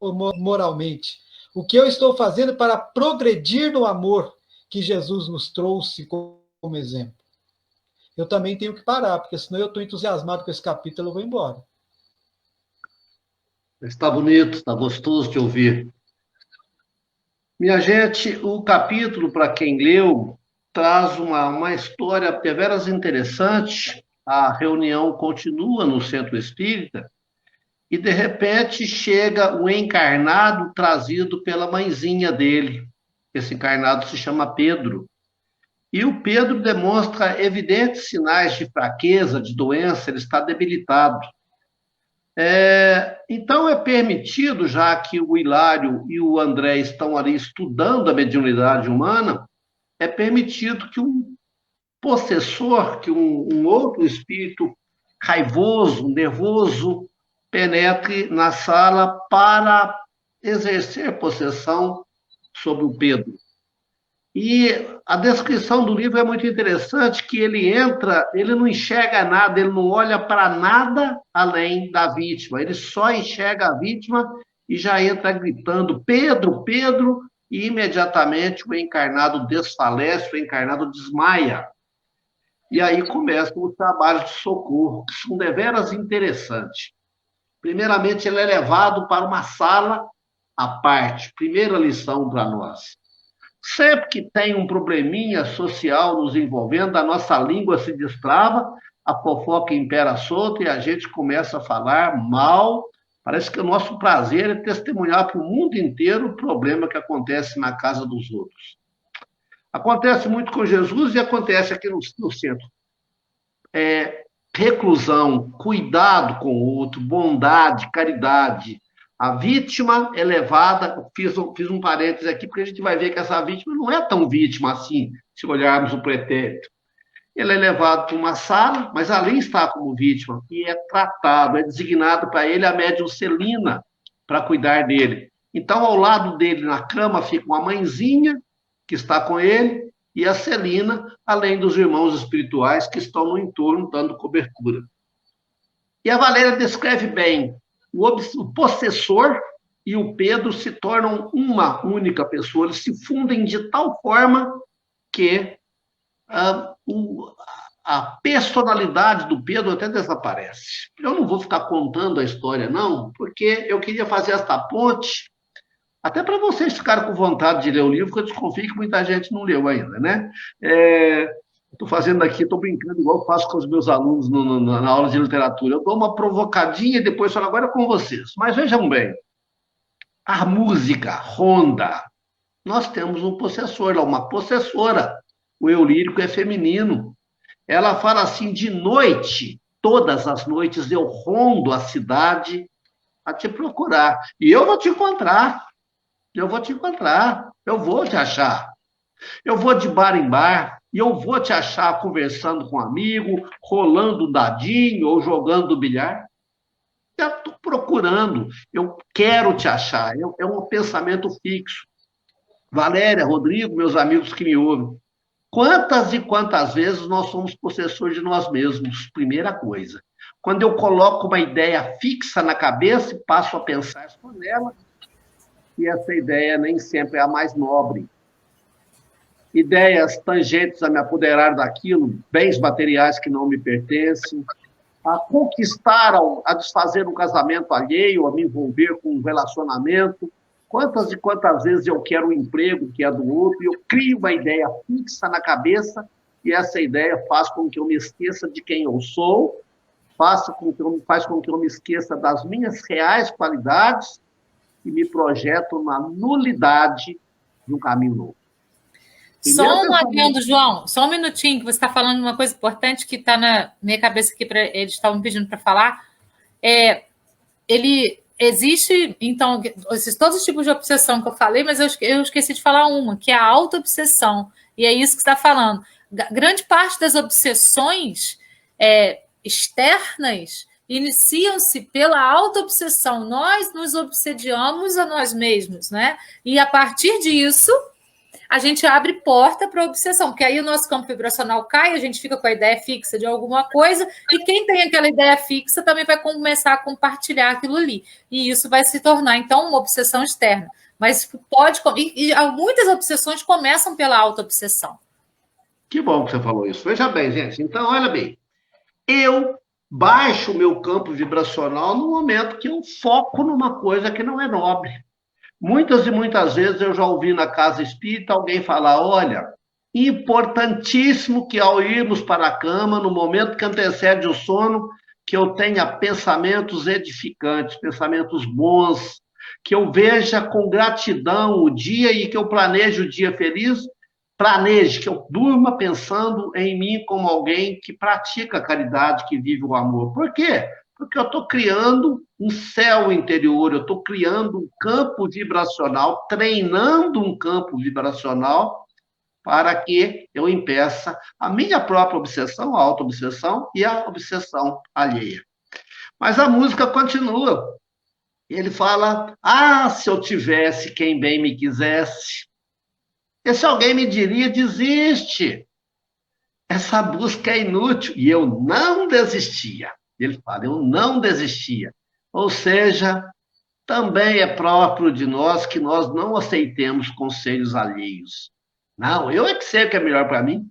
moralmente, o que eu estou fazendo para progredir no amor que Jesus nos trouxe como exemplo. Eu também tenho que parar, porque senão eu estou entusiasmado com esse capítulo, eu vou embora. Está bonito, está gostoso de ouvir. Minha gente, o capítulo, para quem leu, traz uma história deveras interessante. A reunião continua no Centro Espírita e, de repente, chega o encarnado trazido pela mãezinha dele. Esse encarnado se chama Pedro. E o Pedro demonstra evidentes sinais de fraqueza, de doença, ele está debilitado. Então, é permitido, já que o Hilário e o André estão ali estudando a mediunidade humana, é permitido que um possessor, que um outro espírito raivoso, nervoso, penetre na sala para exercer possessão sobre o Pedro. E a descrição do livro é muito interessante, que ele entra, ele não enxerga nada, ele não olha para nada além da vítima, ele só enxerga a vítima e já entra gritando, Pedro, Pedro, e imediatamente o encarnado desfalece, o encarnado desmaia. E aí começam os trabalhos de socorro, que são deveras interessantes. Primeiramente, ele é levado para uma sala à parte. Primeira lição para nós. Sempre que tem um probleminha social nos envolvendo, a nossa língua se destrava, a fofoca impera solta e a gente começa a falar mal. Parece que o nosso prazer é testemunhar para o mundo inteiro o problema que acontece na casa dos outros. Acontece muito com Jesus e acontece aqui no centro. Reclusão, cuidado com o outro, bondade, caridade. A vítima é levada, fiz um parênteses aqui, porque a gente vai ver que essa vítima não é tão vítima assim, se olharmos o pretérito. Ele é levado para uma sala, mas ali está como vítima, e é tratado, é designado para ele a médium Celina, para cuidar dele. Então, ao lado dele, na cama, fica uma mãezinha, que está com ele, e a Celina, além dos irmãos espirituais que estão no entorno, dando cobertura. E a Valéria descreve bem, o possessor e o Pedro se tornam uma única pessoa, eles se fundem de tal forma que a personalidade do Pedro até desaparece. Eu não vou ficar contando a história, não, porque eu queria fazer esta ponte, até para vocês ficarem com vontade de ler o livro, porque eu desconfio que muita gente não leu ainda, né? Estou fazendo aqui, estou brincando igual eu faço com os meus alunos na aula de literatura. Eu dou uma provocadinha e depois falo, agora é com vocês. Mas vejam bem, a música ronda. Nós temos um possessor, uma possessora. O eu lírico é feminino. Ela fala assim, de noite, todas as noites eu rondo a cidade a te procurar. E eu vou te encontrar. Eu vou te encontrar. Eu vou te achar. Eu vou de bar em bar e eu vou te achar conversando com um amigo, rolando um dadinho ou jogando bilhar. Eu estou procurando, eu quero te achar. É um pensamento fixo. Valéria, Rodrigo, meus amigos que me ouvem, quantas e quantas vezes nós somos possessores de nós mesmos? Primeira coisa. Quando eu coloco uma ideia fixa na cabeça e passo a pensar só nela, e essa ideia nem sempre é a mais nobre. Ideias tangentes a me apoderar daquilo, bens materiais que não me pertencem, a conquistar, a desfazer um casamento alheio, a me envolver com um relacionamento. Quantas e quantas vezes eu quero um emprego que é do outro, e eu crio uma ideia fixa na cabeça, e essa ideia faz com que eu me esqueça de quem eu sou, faz com que eu me esqueça das minhas reais qualidades, e me projeto na nulidade de um caminho novo. Só um adendo, João, só um minutinho, que você está falando uma coisa importante que está na minha cabeça aqui, eles estavam me pedindo para falar. Ele existe, então, todos os tipos de obsessão que eu falei, mas eu esqueci de falar uma, que é a auto-obsessão, e é isso que você está falando. Grande parte das obsessões externas iniciam-se pela auto-obsessão. Nós nos obsediamos a nós mesmos, né? E a partir disso, a gente abre porta para a obsessão, porque aí o nosso campo vibracional cai, a gente fica com a ideia fixa de alguma coisa, e quem tem aquela ideia fixa também vai começar a compartilhar aquilo ali. E isso vai se tornar, então, uma obsessão externa. Mas muitas obsessões começam pela auto-obsessão. Que bom que você falou isso. Veja bem, gente. Então, olha bem. Eu baixo o meu campo vibracional no momento que eu foco numa coisa que não é nobre. Muitas e muitas vezes eu já ouvi na casa espírita alguém falar, olha, importantíssimo que ao irmos para a cama, no momento que antecede o sono, que eu tenha pensamentos edificantes, pensamentos bons, que eu veja com gratidão o dia e que eu planeje o dia feliz, que eu durma pensando em mim como alguém que pratica a caridade, que vive o amor. Por quê? Porque eu estou criando um céu interior, eu estou criando um campo vibracional, treinando um campo vibracional para que eu impeça a minha própria obsessão, a auto-obsessão e a obsessão alheia. Mas a música continua. Ele fala, se eu tivesse quem bem me quisesse. Esse alguém me diria, desiste. Essa busca é inútil. E eu não desistia. Ele fala, eu não desistia. Ou seja, também é próprio de nós que nós não aceitemos conselhos alheios. Não, eu é que sei o que é melhor para mim.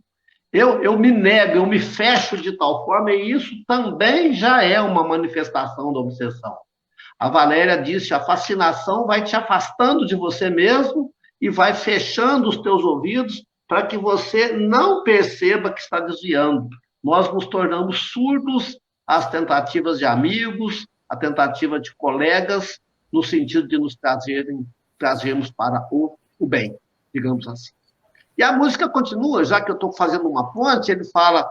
Eu me nego, eu me fecho de tal forma, e isso também já é uma manifestação da obsessão. A Valéria disse, a fascinação vai te afastando de você mesmo e vai fechando os teus ouvidos para que você não perceba que está desviando. Nós nos tornamos surdos às tentativas de amigos, à tentativa de colegas, no sentido de nos trazermos para o bem, digamos assim. E a música continua, já que eu estou fazendo uma ponte, ele fala,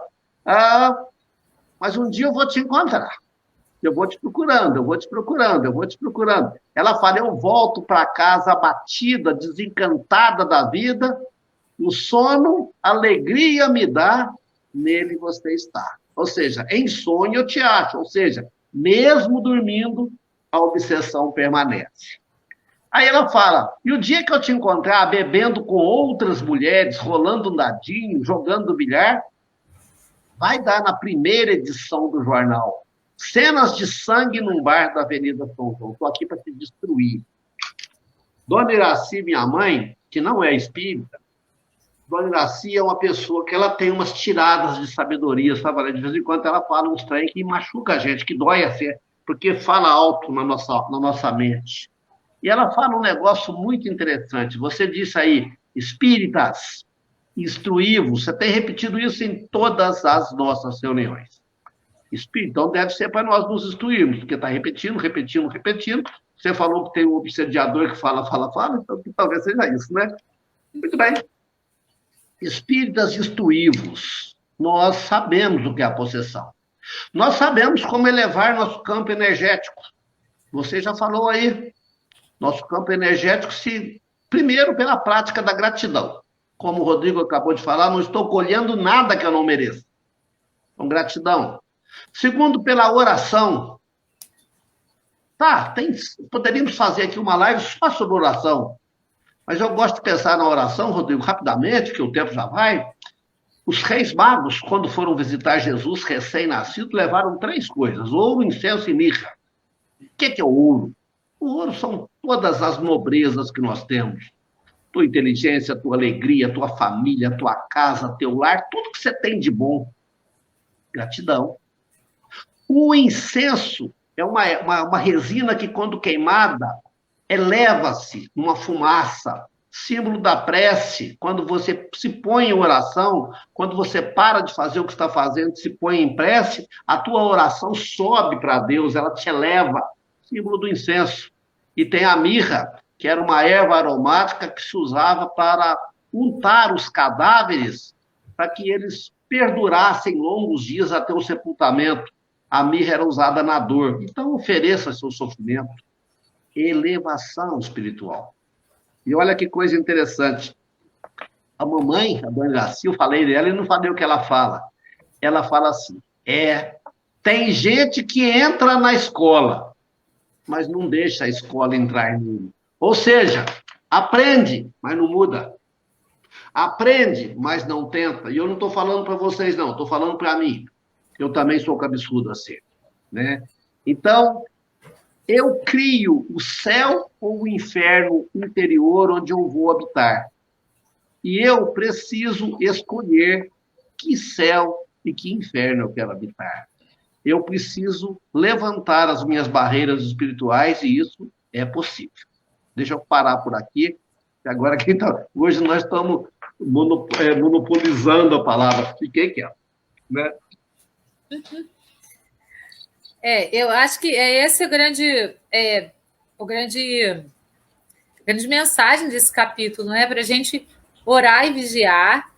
mas um dia eu vou te encontrar. Eu vou te procurando, eu vou te procurando, eu vou te procurando. Ela fala, eu volto para casa abatida, desencantada da vida, o sono, alegria me dá, nele você está. Ou seja, em sonho eu te acho, ou seja, mesmo dormindo, a obsessão permanece. Aí ela fala, e o dia que eu te encontrar bebendo com outras mulheres, rolando um dadinho, jogando bilhar, vai dar na primeira edição do jornal. Cenas de sangue num bar da Avenida São João. Estou aqui para te destruir. Dona Iraci, minha mãe, que não é espírita, Dona Iraci é uma pessoa que ela tem umas tiradas de sabedoria, sabe? De vez em quando ela fala uns trem que machuca a gente, que dói a ser, porque fala alto na nossa mente. E ela fala um negócio muito interessante. Você disse aí, espíritas, instruí-vos. Você tem repetido isso em todas as nossas reuniões. Espírito, então deve ser para nós nos instruirmos, porque está repetindo. Você falou que tem um obsediador que fala, então talvez seja isso, né? Muito bem. Espíritas instruí-vos. Nós sabemos o que é a possessão. Nós sabemos como elevar nosso campo energético. Você já falou aí. Nosso campo energético primeiro, pela prática da gratidão. Como o Rodrigo acabou de falar, não estou colhendo nada que eu não mereça. Então, gratidão. Segundo, pela oração. Poderíamos fazer aqui uma live só sobre oração. Mas eu gosto de pensar na oração, Rodrigo, rapidamente, que o tempo já vai. Os reis magos, quando foram visitar Jesus recém-nascido, levaram 3 coisas: ouro, incenso e mirra. O que é o ouro? O ouro são todas as nobrezas que nós temos. Tua inteligência, tua alegria, tua família, tua casa, teu lar, tudo que você tem de bom. Gratidão. O incenso é uma resina que, quando queimada, eleva-se numa fumaça, símbolo da prece. Quando você se põe em oração, quando você para de fazer o que está fazendo, se põe em prece, a tua oração sobe para Deus, ela te eleva, símbolo do incenso. E tem a mirra, que era uma erva aromática que se usava para untar os cadáveres, para que eles perdurassem longos dias até o sepultamento. A mirra era usada na dor. Então, ofereça seu sofrimento. Elevação espiritual. E olha que coisa interessante. A mamãe, a Dona Iraci, eu falei dela e não falei o que ela fala. Ela fala assim, tem gente que entra na escola, mas não deixa a escola entrar nele. Ou seja, aprende, mas não muda. Aprende, mas não tenta. E eu não estou falando para vocês, não. Estou falando para mim. Eu também sou cabeçudo assim, né? Então, eu crio o céu ou o inferno interior onde eu vou habitar. E eu preciso escolher que céu e que inferno eu quero habitar. Eu preciso levantar as minhas barreiras espirituais e isso é possível. Deixa eu parar por aqui. Agora, hoje nós estamos monopolizando a palavra. Fiquei quieto, né? Eu acho que esse a grande mensagem desse capítulo, né? Para a gente orar e vigiar,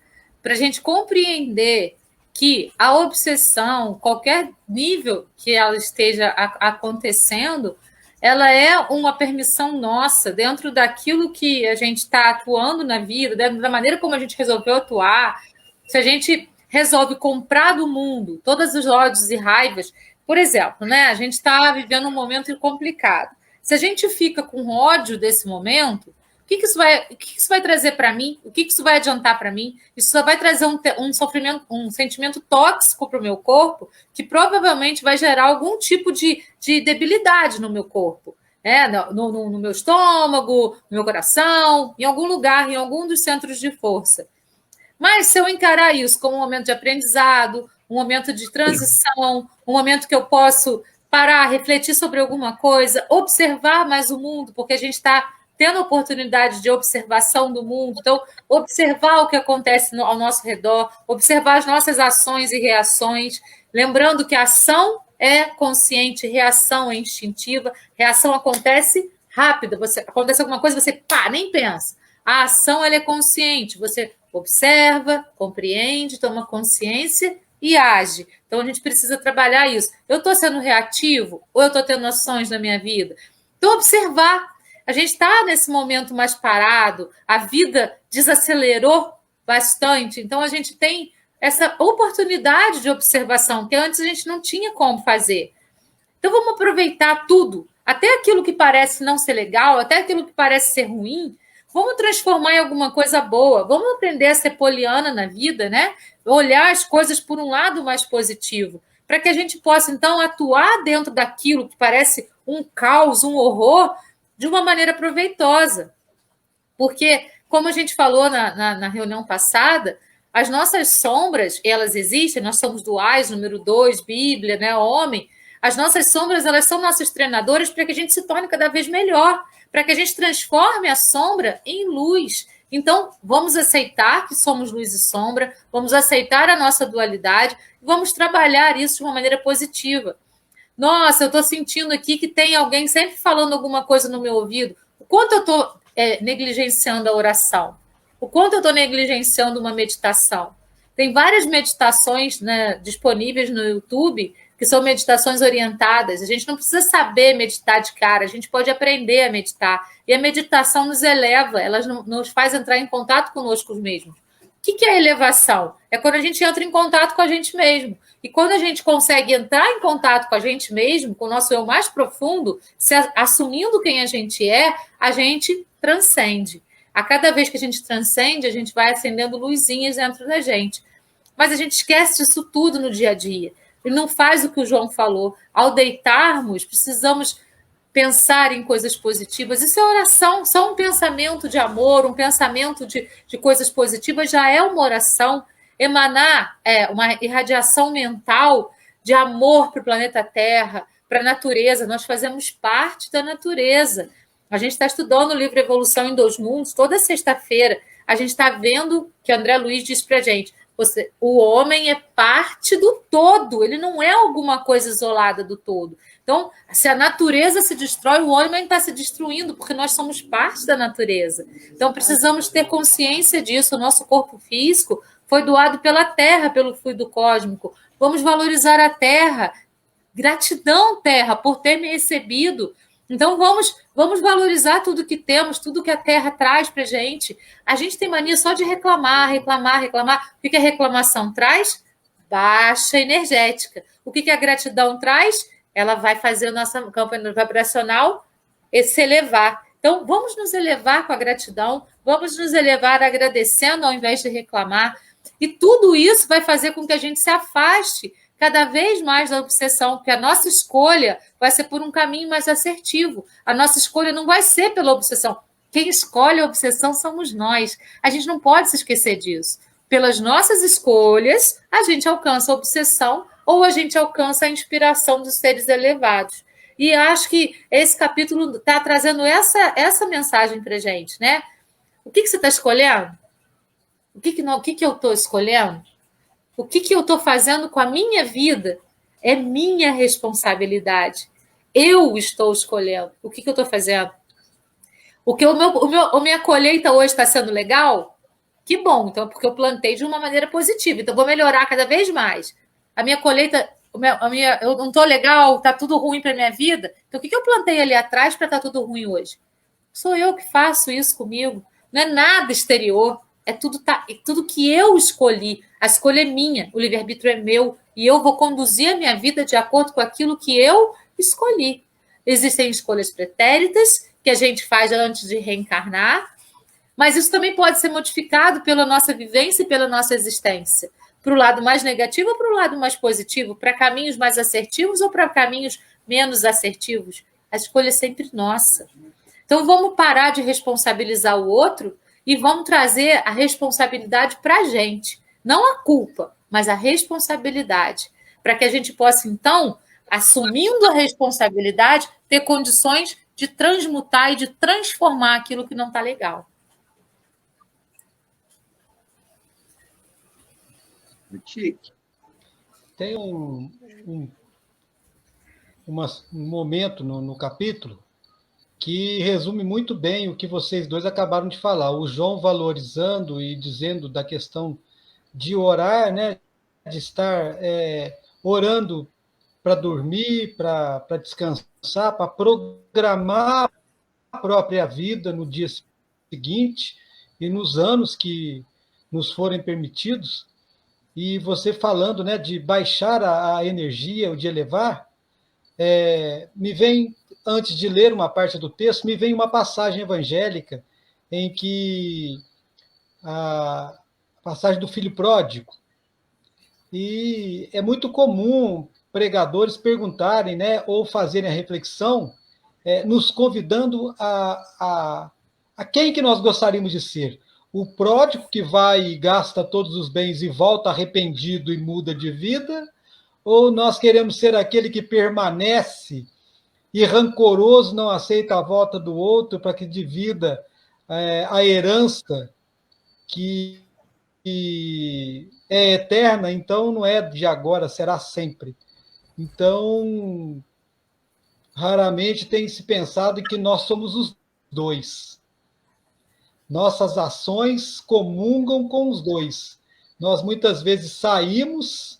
para a gente compreender que a obsessão, qualquer nível que ela esteja acontecendo, ela é uma permissão nossa, dentro daquilo que a gente está atuando na vida, dentro da maneira como a gente resolveu atuar. Se a gente resolve comprar do mundo todos os ódios e raivas, por exemplo, né, a gente está vivendo um momento complicado. Se a gente fica com ódio desse momento, o que isso vai trazer para mim? O que isso vai adiantar para mim? Isso só vai trazer um sofrimento, um sentimento tóxico para o meu corpo, que provavelmente vai gerar algum tipo de debilidade no meu corpo, né? No meu estômago, no meu coração, em algum lugar, em algum dos centros de força. Mas se eu encarar isso como um momento de aprendizado, um momento de transição, um momento que eu posso parar, refletir sobre alguma coisa, observar mais o mundo, porque a gente está tendo a oportunidade de observação do mundo, então, observar o que acontece ao nosso redor, observar as nossas ações e reações, lembrando que a ação é consciente, reação é instintiva, reação acontece rápida, acontece alguma coisa, você nem pensa. A ação ela é consciente, você observa, compreende, toma consciência e age. Então, a gente precisa trabalhar isso. Eu estou sendo reativo ou eu estou tendo ações na minha vida? Então, observar. A gente está nesse momento mais parado, a vida desacelerou bastante, então a gente tem essa oportunidade de observação, que antes a gente não tinha como fazer. Então vamos aproveitar tudo, até aquilo que parece não ser legal, até aquilo que parece ser ruim, vamos transformar em alguma coisa boa, vamos aprender a ser poliana na vida, né? Olhar as coisas por um lado mais positivo, para que a gente possa, então, atuar dentro daquilo que parece um caos, um horror, de uma maneira proveitosa. Porque, como a gente falou na reunião passada, as nossas sombras, elas existem, nós somos duais, número 2, Bíblia, né, homem. As nossas sombras, elas são nossas treinadoras para que a gente se torne cada vez melhor, para que a gente transforme a sombra em luz. Então, vamos aceitar que somos luz e sombra, vamos aceitar a nossa dualidade, e vamos trabalhar isso de uma maneira positiva. Nossa, eu estou sentindo aqui que tem alguém sempre falando alguma coisa no meu ouvido. O quanto eu estou negligenciando a oração? O quanto eu estou negligenciando uma meditação? Tem várias meditações, né, disponíveis no YouTube, que são meditações orientadas. A gente não precisa saber meditar de cara, a gente pode aprender a meditar. E a meditação nos eleva, ela nos faz entrar em contato conosco mesmos. O que é elevação? É quando a gente entra em contato com a gente mesmo. E quando a gente consegue entrar em contato com a gente mesmo, com o nosso eu mais profundo, assumindo quem a gente gente transcende. A cada vez que a gente transcende, a gente vai acendendo luzinhas dentro da gente. Mas a gente esquece disso tudo no dia a dia. E não faz o que o João falou. Ao deitarmos, precisamos pensar em coisas positivas. Isso é oração, só um pensamento de amor, um pensamento de coisas positivas já é uma oração. Emanar uma irradiação mental de amor para o planeta Terra, para a natureza. Nós fazemos parte da natureza. A gente está estudando o livro Evolução em Dois Mundos, toda sexta-feira. A gente está vendo que André Luiz diz para a gente, o homem é parte do todo, ele não é alguma coisa isolada do todo. Então, se a natureza se destrói, o homem está se destruindo, porque nós somos parte da natureza. Então, precisamos ter consciência disso. O nosso corpo físico foi doado pela Terra, pelo fluido cósmico. Vamos valorizar a Terra. Gratidão, Terra, por ter me recebido. Então, vamos valorizar tudo que temos, tudo que a Terra traz para a gente. A gente tem mania só de reclamar. O que a reclamação traz? Baixa energética. O que a gratidão traz? Ela vai fazer o nosso campo vibracional se elevar. Então, vamos nos elevar com a gratidão, vamos nos elevar agradecendo ao invés de reclamar. E tudo isso vai fazer com que a gente se afaste cada vez mais da obsessão, porque a nossa escolha vai ser por um caminho mais assertivo. A nossa escolha não vai ser pela obsessão. Quem escolhe a obsessão somos nós. A gente não pode se esquecer disso. Pelas nossas escolhas, a gente alcança a obsessão ou a gente alcança a inspiração dos seres elevados. E acho que esse capítulo está trazendo essa mensagem para a gente, né? O que você está escolhendo? O que eu estou escolhendo? O que eu estou fazendo com a minha vida? É minha responsabilidade. Eu estou escolhendo. O que eu estou fazendo? A minha colheita hoje está sendo legal? Que bom, então, porque eu plantei de uma maneira positiva. Então, vou melhorar cada vez mais. A minha colheita, eu não estou legal, está tudo ruim para a minha vida. Então, o que eu plantei ali atrás para estar tudo ruim hoje? Sou eu que faço isso comigo. Não é nada exterior. É tudo que eu escolhi. A escolha é minha, o livre-arbítrio é meu. E eu vou conduzir a minha vida de acordo com aquilo que eu escolhi. Existem escolhas pretéritas que a gente faz antes de reencarnar, mas isso também pode ser modificado pela nossa vivência e pela nossa existência. Para o lado mais negativo ou para o lado mais positivo? Para caminhos mais assertivos ou para caminhos menos assertivos? A escolha é sempre nossa. Então, vamos parar de responsabilizar o outro e vamos trazer a responsabilidade para a gente. Não a culpa, mas a responsabilidade. Para que a gente possa, então, assumindo a responsabilidade, ter condições de transmutar e de transformar aquilo que não está legal. Tem um momento no capítulo que resume muito bem o que vocês dois acabaram de falar. O João valorizando e dizendo da questão de orar, né, de estar orando para dormir, para descansar, para programar a própria vida no dia seguinte e nos anos que nos forem permitidos. E você falando, né, de baixar a energia, de elevar, me vem, antes de ler uma parte do texto, me vem uma passagem evangélica em que a passagem do filho pródigo. E é muito comum pregadores perguntarem, né, ou fazerem a reflexão, nos convidando a quem que nós gostaríamos de ser. O pródigo que vai e gasta todos os bens e volta arrependido e muda de vida, ou nós queremos ser aquele que permanece e rancoroso, não aceita a volta do outro para que divida a herança que é eterna, então não é de agora, será sempre. Então, raramente tem se pensado em que nós somos os dois. Nossas ações comungam com os dois. Nós muitas vezes saímos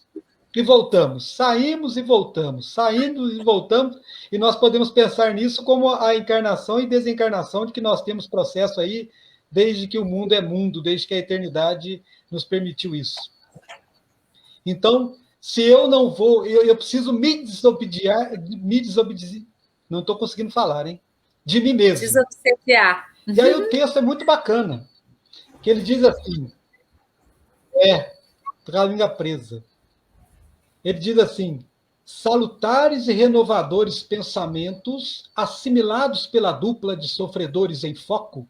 e voltamos, saímos e voltamos, saindo e voltamos, e nós podemos pensar nisso como a encarnação e desencarnação, de que nós temos processo aí desde que o mundo é mundo, desde que a eternidade nos permitiu isso. Então, se eu não vou, eu preciso me desobediar, não estou conseguindo falar, hein? De mim mesmo. Desobsediar. E aí o texto é muito bacana, que ele diz assim, com a língua presa. Ele diz assim, salutares e renovadores pensamentos, assimilados pela dupla de sofredores em foco,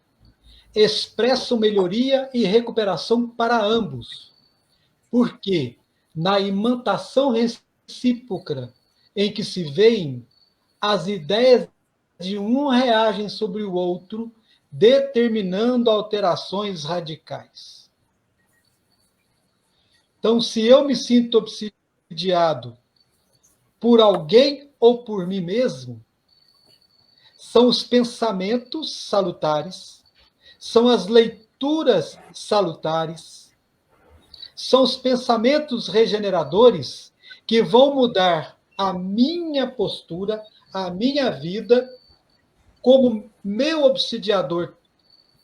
expressam melhoria e recuperação para ambos, porque na imantação recíproca em que se veem, as ideias de um reagem sobre o outro, determinando alterações radicais. Então, se eu me sinto obsidiado por alguém ou por mim mesmo, são os pensamentos salutares, são as leituras salutares, são os pensamentos regeneradores que vão mudar a minha postura, a minha vida, como meu obsidiador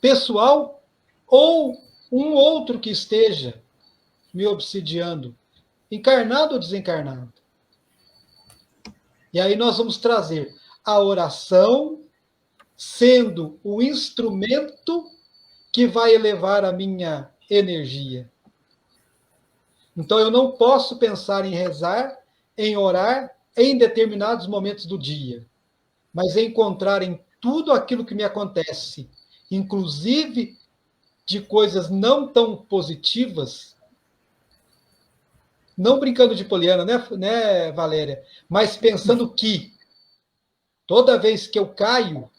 pessoal ou um outro que esteja me obsidiando, encarnado ou desencarnado. E aí nós vamos trazer a oração sendo o instrumento que vai elevar a minha energia. Então eu não posso pensar em rezar, em orar em determinados momentos do dia, mas encontrar em tudo aquilo que me acontece, inclusive de coisas não tão positivas, não brincando de poliana, né, Valéria? Mas pensando que toda vez que eu caio,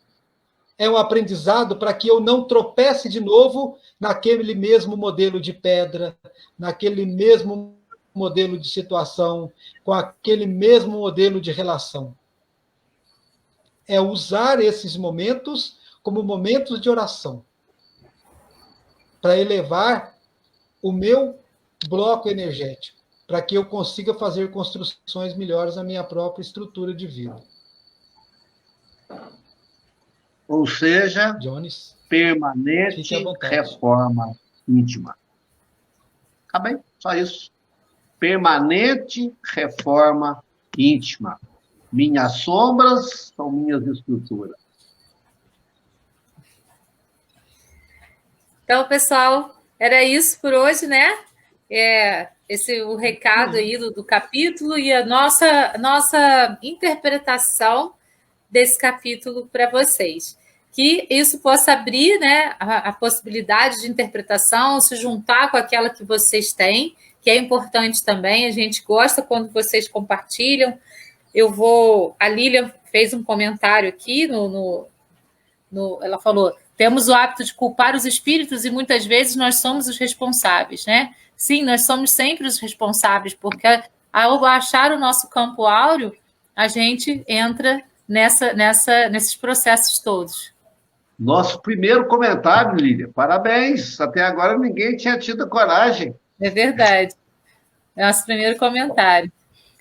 é um aprendizado para que eu não tropece de novo naquele mesmo modelo de pedra, naquele mesmo modelo de situação, com aquele mesmo modelo de relação. É usar esses momentos como momentos de oração. para elevar o meu bloco energético, para que eu consiga fazer construções melhores na minha própria estrutura de vida. Ou seja, Jones, fique à permanente vontade. reforma íntima. Tá bem? Só isso. Permanente reforma íntima. Minhas sombras são minhas estruturas. Então, pessoal, era isso por hoje, né? O recado aí do capítulo e a nossa interpretação desse capítulo para vocês. Que isso possa abrir, né, a possibilidade de interpretação, se juntar com aquela que vocês têm, que é importante também. A gente gosta quando vocês compartilham. A Lilian fez um comentário aqui ela falou: temos o hábito de culpar os espíritos e muitas vezes nós somos os responsáveis, né? Sim, nós somos sempre os responsáveis, porque ao achar o nosso campo áureo, a gente entra nesses processos todos. Nosso primeiro comentário, Lília. Parabéns. Até agora ninguém tinha tido coragem. É verdade. É nosso primeiro comentário.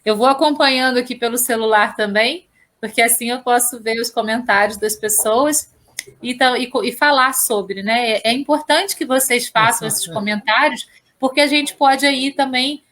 Eu vou acompanhando aqui pelo celular também, porque assim eu posso ver os comentários das pessoas e falar sobre, né? É importante que vocês façam esses comentários, porque a gente pode aí também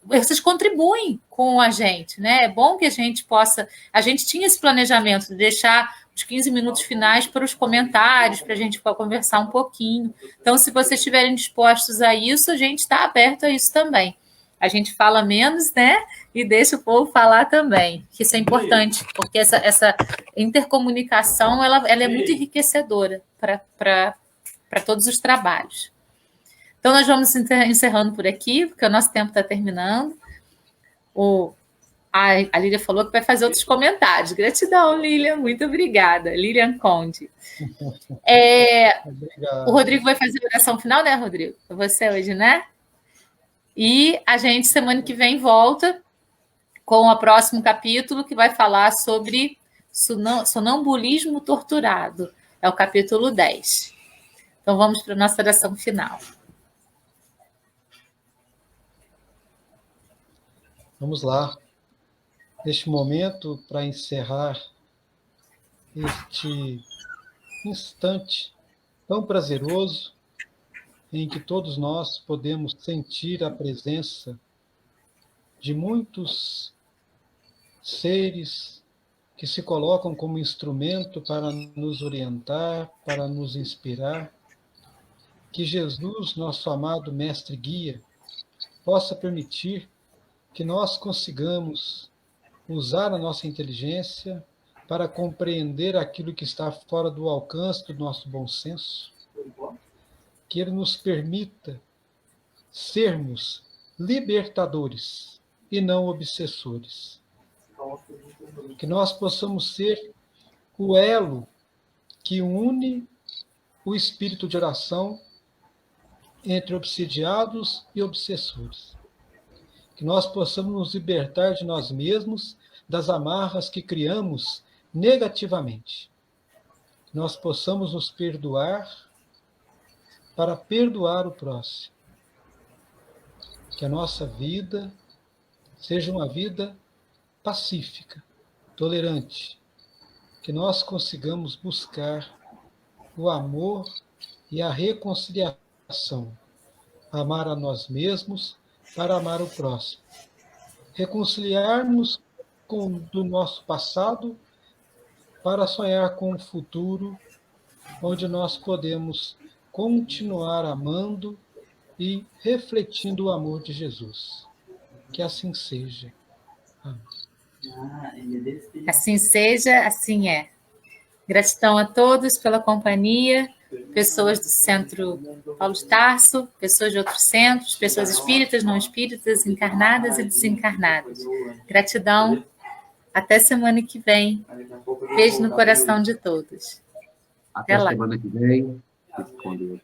vocês contribuem com a gente, né? É bom que a gente possa. A gente tinha esse planejamento de deixar os 15 minutos finais para os comentários, para a gente conversar um pouquinho. Então, se vocês estiverem dispostos a isso, a gente está aberto a isso também. A gente fala menos, né? E deixa o povo falar também, que isso é importante, porque essa intercomunicação ela é muito enriquecedora para todos os trabalhos. Então, nós vamos encerrando por aqui, porque o nosso tempo está terminando. A Lília falou que vai fazer outros comentários. Gratidão, Lília. Muito obrigada. Lilian Conde. O Rodrigo vai fazer a oração final, né, Rodrigo? É você hoje, né? E a gente, semana que vem, volta com o próximo capítulo, que vai falar sobre sonambulismo torturado. É o capítulo 10. Então, vamos para a nossa oração final. Vamos lá. Neste momento, para encerrar este instante tão prazeroso em que todos nós podemos sentir a presença de muitos seres que se colocam como instrumento para nos orientar, para nos inspirar. Que Jesus, nosso amado mestre guia, possa permitir que nós consigamos usar a nossa inteligência para compreender aquilo que está fora do alcance do nosso bom senso, que Ele nos permita sermos libertadores e não obsessores, que nós possamos ser o elo que une o espírito de oração entre obsidiados e obsessores, que nós possamos nos libertar de nós mesmos, das amarras que criamos negativamente. Que nós possamos nos perdoar para perdoar o próximo. Que a nossa vida seja uma vida pacífica, tolerante. Que nós consigamos buscar o amor e a reconciliação. Amar a nós mesmos para amar o próximo. Reconciliarmos do nosso passado para sonhar com um futuro onde nós podemos continuar amando e refletindo o amor de Jesus. Que assim seja. Amém. Assim seja, assim é. Gratidão a todos pela companhia, pessoas do Centro Paulo de Tarso, pessoas de outros centros, pessoas espíritas, não espíritas, encarnadas e desencarnadas. Gratidão. Até semana que vem. Beijo no coração de todos. Até semana que vem. Fique com Deus.